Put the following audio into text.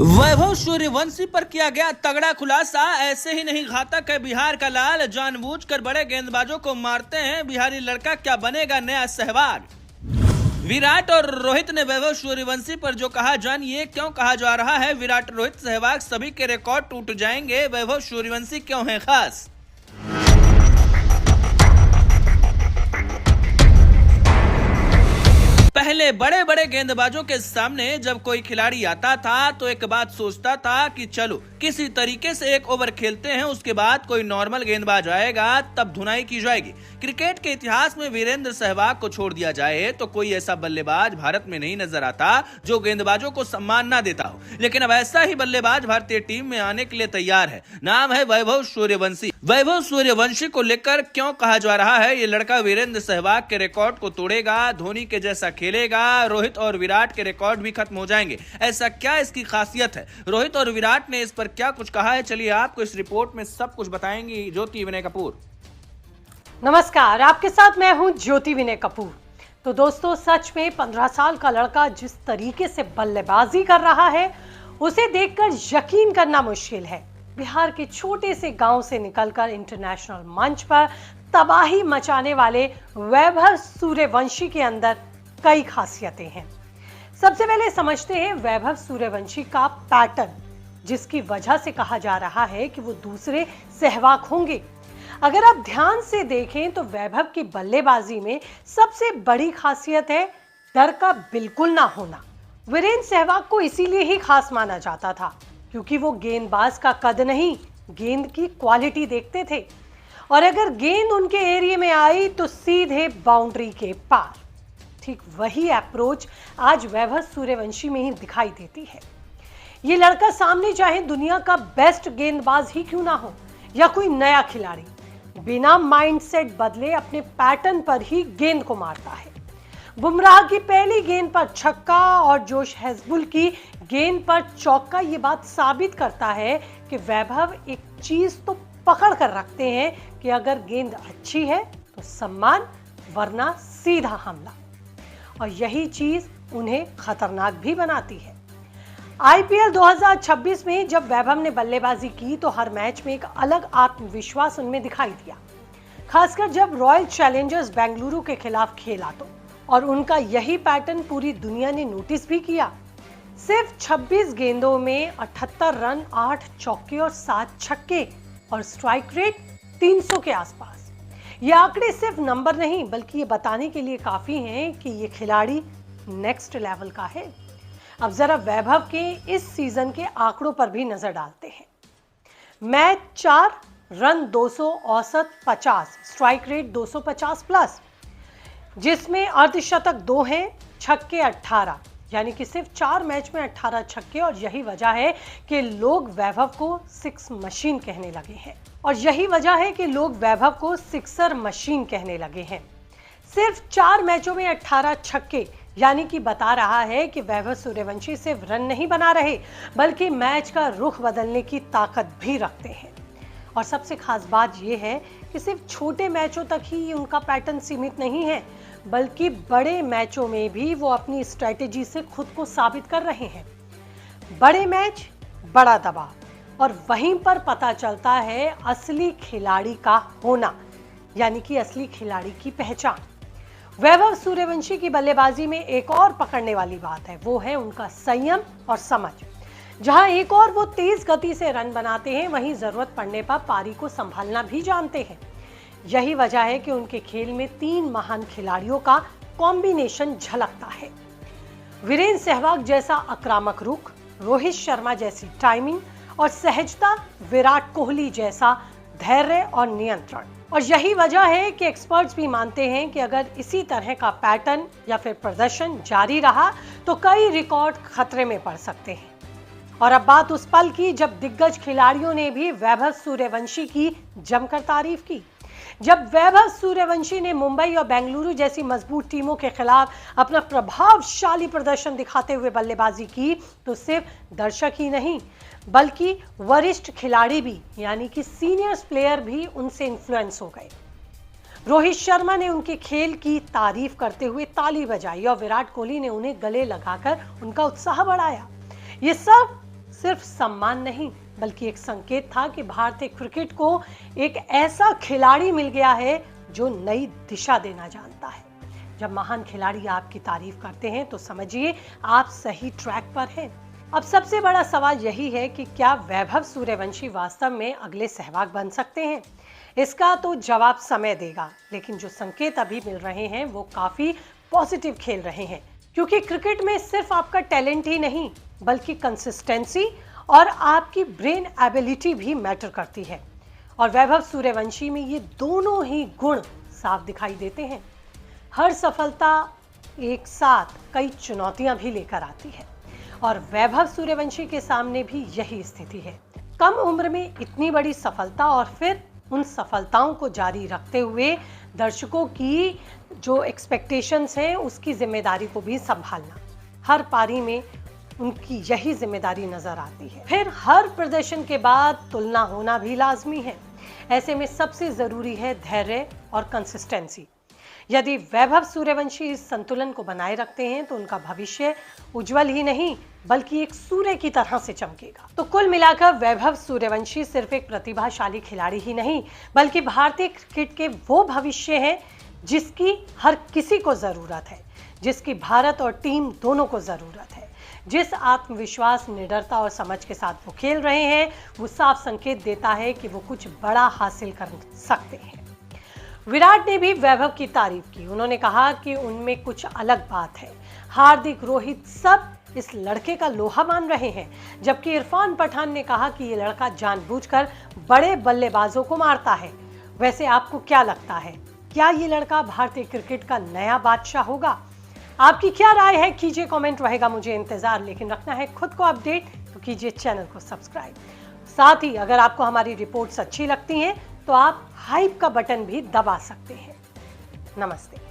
वैभव सूर्यवंशी पर किया गया तगड़ा खुलासा। ऐसे ही नहीं घातक है बिहार का लाल, जानबूझकर बड़े गेंदबाजों को मारते हैं बिहारी लड़का, क्या बनेगा नया सहवाग। विराट और रोहित ने वैभव सूर्यवंशी पर जो कहा, जान ये क्यों कहा जा रहा है विराट रोहित सहवाग सभी के रिकॉर्ड टूट जाएंगे, वैभव सूर्यवंशी क्यों है खास। पहले बड़े बड़े गेंदबाजों के सामने जब कोई खिलाड़ी आता था तो एक बात सोचता था कि चलो किसी तरीके से एक ओवर खेलते हैं, उसके बाद कोई नॉर्मल गेंदबाज आएगा तब धुनाई की जाएगी। क्रिकेट के इतिहास में वीरेंद्र सहवाग को छोड़ दिया जाए तो कोई ऐसा बल्लेबाज भारत में नहीं नजर आता जो गेंदबाजों को सम्मान ना देता हो, लेकिन अब ऐसा ही बल्लेबाज भारतीय टीम में आने के लिए तैयार है। नाम है वैभव सूर्यवंशी। वैभव सूर्यवंशी को लेकर क्यों कहा जा रहा है ये लड़का वीरेंद्र सहवाग के रिकॉर्ड को तोड़ेगा, धोनी के जैसा खेलेगा, रोहित और विराट के रिकॉर्ड भी खत्म हो जाएंगे। ऐसा क्या इसकी खासियत है, रोहित और विराट ने इस पर क्या कुछ कहा है, चलिए आपको इस रिपोर्ट में सब कुछ बताएंगी ज्योति विनय कपूर। नमस्कार, आपके साथ मैं हूं ज्योति विनय कपूर। तो दोस्तों, सच में 15 साल का लड़का जिस तरीके से बल्लेबाजी कर रहा है उसे देखकर यकीन करना मुश्किल है। बिहार के छोटे से गांव से निकलकर इंटरनेशनल मंच पर तबाही मचाने वाले वैभव सूर्यवंशी के अंदर कई खासियतें हैं। सबसे पहले समझते हैं वैभव सूर्यवंशी का पैटर्न, जिसकी वजह से कहा जा रहा है कि वो दूसरे सहवाग होंगे। अगर आप ध्यान से देखें तो वैभव की बल्लेबाजी में सबसे बड़ी खासियत है डर का बिल्कुल ना होना। वीरेंद्र सहवाग को इसीलिए ही खास माना जाता था क्योंकि वो गेंदबाज का कद नहीं, गेंद की क्वालिटी देखते थे और अगर गेंद उनके एरिया में आई तो सीधे बाउंड्री के पार। ठीक वही अप्रोच आज वैभव सूर्यवंशी में ही दिखाई देती है। ये लड़का सामने चाहे दुनिया का बेस्ट गेंदबाज ही क्यों ना हो या कोई नया खिलाड़ी, बिना माइंडसेट बदले अपने पैटर्न पर ही गेंद को मारता है। बुमराह की पहली गेंद पर छक्का और जोश हेजबुल की गेंद पर चौका ये बात साबित करता है कि वैभव एक चीज तो पकड़ कर रखते हैं कि अगर गेंद अच्छी है तो सम्मान, वरना सीधा हमला, और यही चीज उन्हें खतरनाक भी बनाती है। आईपीएल 2026 में जब वैभव ने बल्लेबाजी की तो हर मैच में एक अलग आत्मविश्वास उनमें दिखाई दिया, खासकर जब रॉयल चैलेंजर्स बेंगलुरु के खिलाफ खेला तो, और उनका यही पैटर्न पूरी दुनिया ने नोटिस भी किया। सिर्फ 26 गेंदों में 78 रन, 8 चौके और 7 छक्के और स्ट्राइक रेट 300 के आसपास। ये आंकड़े सिर्फ नंबर नहीं बल्कि ये बताने के लिए काफी हैं कि ये खिलाड़ी नेक्स्ट लेवल का है। अब जरा वैभव के इस सीजन के आंकड़ों पर भी नजर डालते हैं। मैच 4, रन 200, औसत 50, स्ट्राइक रेट 250 प्लस, जिसमें अर्धशतक 2 हैं, छक्के 18, यानी कि सिर्फ 4 मैच में 18 छक्के। और यही वजह है कि लोग वैभव को सिक्स मशीन कहने लगे हैं सिक्सर मशीन कहने लगे हैं। सिर्फ 4 मैचों में 18 छक्के, यानी कि बता रहा है कि वैभव सूर्यवंशी सिर्फ रन नहीं बना रहे बल्कि मैच का रुख बदलने की ताकत भी रखते हैं। और सबसे खास बात यह है कि सिर्फ छोटे मैचों तक ही उनका पैटर्न सीमित नहीं है बल्कि बड़े मैचों में भी वो अपनी स्ट्रेटेजी से खुद को साबित कर रहे हैं। बड़े मैच, बड़ा दबाव, और वहीं पर पता चलता है असली खिलाड़ी का होना, यानी कि असली खिलाड़ी की पहचान। वैभव सूर्यवंशी की बल्लेबाजी में एक और पकड़ने वाली बात है, वो है उनका संयम और समझ। जहां एक और वो तेज गति से रन बनाते हैं, वहीं जरूरत पड़ने पर पारी को संभालना भी जानते हैं। यही वजह है कि उनके खेल में 3 महान खिलाड़ियों का कॉम्बिनेशन झलकता है। वीरेंद्र सहवाग जैसा आक्रामक रुख, रोहित शर्मा जैसी टाइमिंग और सहजता, विराट कोहली जैसा धैर्य और नियंत्रण। और यही वजह है कि एक्सपर्ट्स भी मानते हैं कि अगर इसी तरह का पैटर्न या फिर प्रदर्शन जारी रहा तो कई रिकॉर्ड खतरे में पड़ सकते हैं। और अब बात उस पल की जब दिग्गज खिलाड़ियों ने भी वैभव सूर्यवंशी की जमकर तारीफ की। जब वैभव सूर्यवंशी ने मुंबई और बेंगलुरु जैसी मजबूत टीमों के खिलाफ अपना प्रभावशाली प्रदर्शन दिखाते हुए बल्लेबाजी की तो सिर्फ दर्शक ही नहीं बल्कि वरिष्ठ खिलाड़ी भी, यानी कि सीनियर्स प्लेयर भी उनसे इन्फ्लुएंस हो गए। रोहित शर्मा ने उनके खेल की तारीफ करते हुए ताली बजाई और विराट कोहली ने उन्हें गले लगाकर उनका उत्साह बढ़ाया। ये सब सिर्फ सम्मान नहीं बल्कि एक संकेत था कि भारतीय क्रिकेट को एक ऐसा खिलाड़ी मिल गया है जो नई दिशा देना जानता है। जब महान खिलाड़ी आपकी तारीफ करते हैं तो समझिए आप सही ट्रैक पर हैं। अब सबसे बड़ा सवाल यही है कि क्या वैभव सूर्यवंशी वास्तव में अगले सहवाग बन सकते हैं? इसका तो जवाब समय देगा, लेकिन जो संकेत अभी मिल रहे हैं वो काफी पॉजिटिव खेल रहे हैं, क्योंकि क्रिकेट में सिर्फ आपका टैलेंट ही नहीं बल्कि कंसिस्टेंसी और आपकी ब्रेन एबिलिटी भी मैटर करती है। और वैभव सूर्यवंशी में ये दोनों ही गुण साफ दिखाई देते हैं। हर सफलता एक साथ कई चुनौतियां भी लेकर आती है और वैभव सूर्यवंशी के सामने भी यही स्थिति है। कम उम्र में इतनी बड़ी सफलता और फिर उन सफलताओं को जारी रखते हुए दर्शकों की जो एक्सपेक्टेशंस हैं उसकी जिम्मेदारी को भी संभालना, हर पारी में उनकी यही जिम्मेदारी नजर आती है। फिर हर प्रदर्शन के बाद तुलना होना भी लाजमी है। ऐसे में सबसे जरूरी है धैर्य और कंसिस्टेंसी। यदि वैभव सूर्यवंशी इस संतुलन को बनाए रखते हैं तो उनका भविष्य उज्जवल ही नहीं बल्कि एक सूर्य की तरह से चमकेगा। तो कुल मिलाकर वैभव सूर्यवंशी सिर्फ एक प्रतिभाशाली खिलाड़ी ही नहीं बल्कि भारतीय क्रिकेट के वो भविष्य हैं जिसकी हर किसी को जरूरत है, जिसकी भारत और टीम दोनों को जरूरत है। जिस आत्मविश्वास, निडरता और समझ के साथ वो खेल रहे हैं वो साफ संकेत देता है कि वो कुछ बड़ा हासिल कर सकते हैं। विराट ने भी वैभव की तारीफ की। उन्होंने कहा कि उनमें कुछ अलग बात है। हार्दिक, रोहित सब इस लड़के का लोहा मान रहे हैं, जबकि इरफान पठान ने कहा कि ये लड़का जानबूझकर बड़े बल्लेबाजों को मारता है। वैसे आपको क्या लगता है, क्या ये लड़का भारतीय क्रिकेट का नया बादशाह होगा? आपकी क्या राय है कीजिए कमेंट, रहेगा मुझे इंतजार। लेकिन रखना है खुद को अपडेट तो कीजिए चैनल को सब्सक्राइब। साथ ही अगर आपको हमारी रिपोर्ट्स अच्छी लगती हैं तो आप हाइप का बटन भी दबा सकते हैं। नमस्ते।